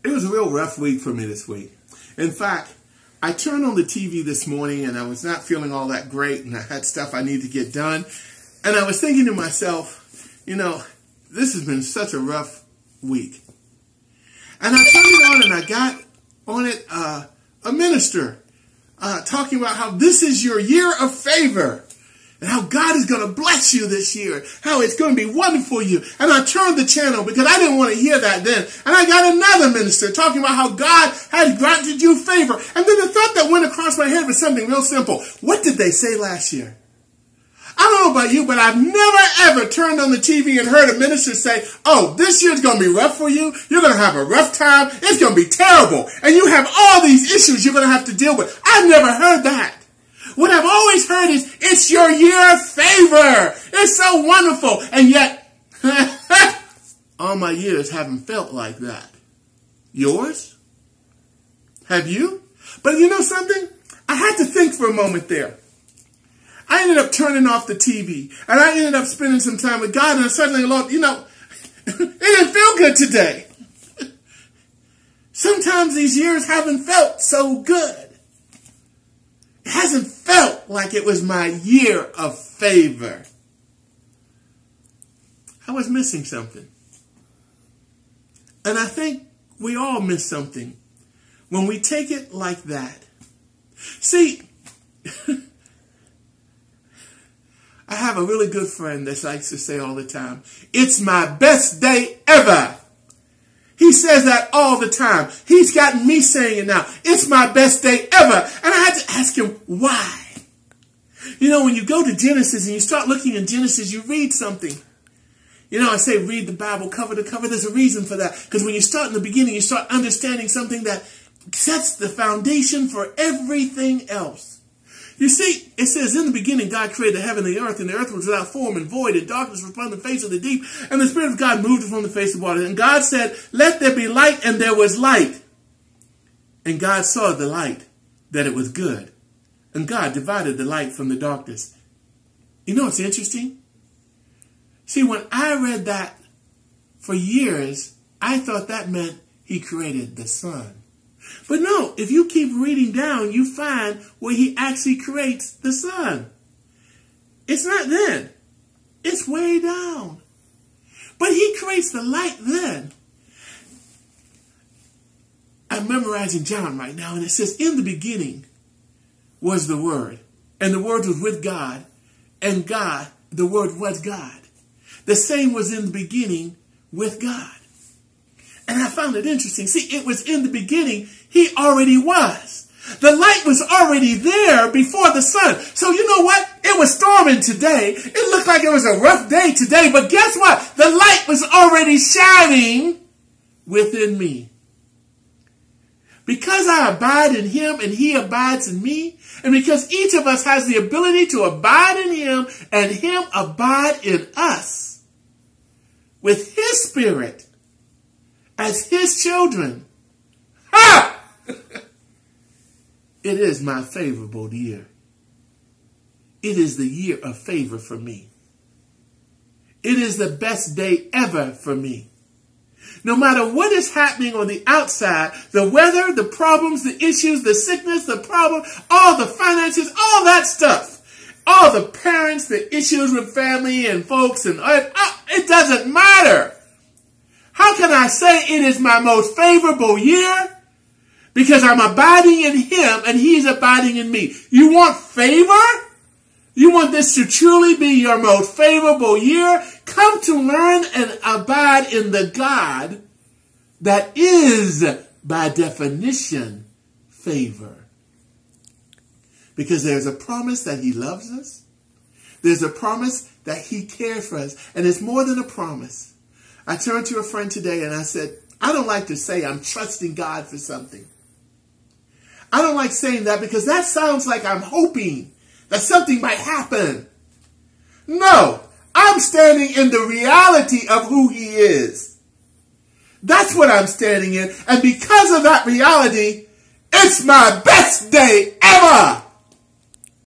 It was a real rough week for me this week. In fact, I turned on the TV this morning and I was not feeling all that great and I had stuff I needed to get done. And I was thinking to myself, this has been such a rough week. And I turned it on and I got on it a minister talking about how this is your year of favor. And how God is going to bless you this year. How it's going to be wonderful for you. And I turned the channel because I didn't want to hear that then. And I got another minister talking about how God has granted you favor. And then the thought that went across my head was something real simple. What did they say last year? I don't know about you, but I've never ever turned on the TV and heard a minister say, oh, this year's going to be rough for you. You're going to have a rough time. It's going to be terrible. And you have all these issues you're going to have to deal with. I've never heard that. What I've always heard is, it's your year of favor. It's so wonderful. And yet, all my years haven't felt like that. Yours? Have you? But you know something? I had to think for a moment there. I ended up turning off the TV. And I ended up spending some time with God. And I suddenly, Lord, it didn't feel good today. Sometimes these years haven't felt so good. It hasn't felt like it was my year of favor. I was missing something. And I think we all miss something when we take it like that. See, I have a really good friend that likes to say all the time, it's my best day ever. He says that all the time. He's gotten me saying it now. It's my best day ever. And I had to ask him why. When you go to Genesis and you start looking in Genesis, you read something. I say read the Bible cover to cover. There's a reason for that. Because when you start in the beginning, you start understanding something that sets the foundation for everything else. You see, it says, in the beginning, God created the heaven and the earth was without form and void, and darkness was upon the face of the deep, and the Spirit of God moved upon the face of the water. And God said, let there be light, and there was light. And God saw the light, that it was good. And God divided the light from the darkness. You know what's interesting? See, when I read that for years, I thought that meant he created the sun. But no, if you keep reading down, you find where he actually creates the sun. It's not then. It's way down. But he creates the light then. I'm memorizing John right now, and it says, in the beginning was the Word, and the Word was with God, and God, the Word was God. The same was in the beginning with God. And I found it interesting. See, it was in the beginning. He already was. The light was already there before the sun. So you know what? It was storming today. It looked like it was a rough day today. But guess what? The light was already shining within me. Because I abide in him and he abides in me, and because each of us has the ability to abide in him and him abide in us, with his Spirit, as his children, it is my favorable year. It is the year of favor for me. It is the best day ever for me. No matter what is happening on the outside, the weather, the problems, the issues, the sickness, the problem, all the finances, all that stuff, all the parents, the issues with family and folks, and it doesn't matter. How can I say it is my most favorable year? Because I'm abiding in him and he's abiding in me. You want favor? You want this to truly be your most favorable year? Come to learn and abide in the God that is, by definition, favor. Because there's a promise that he loves us. There's a promise that he cares for us. And it's more than a promise. I turned to a friend today and I said, I don't like to say I'm trusting God for something. I don't like saying that because that sounds like I'm hoping that something might happen. No, I'm standing in the reality of who he is. That's what I'm standing in. And because of that reality, it's my best day ever.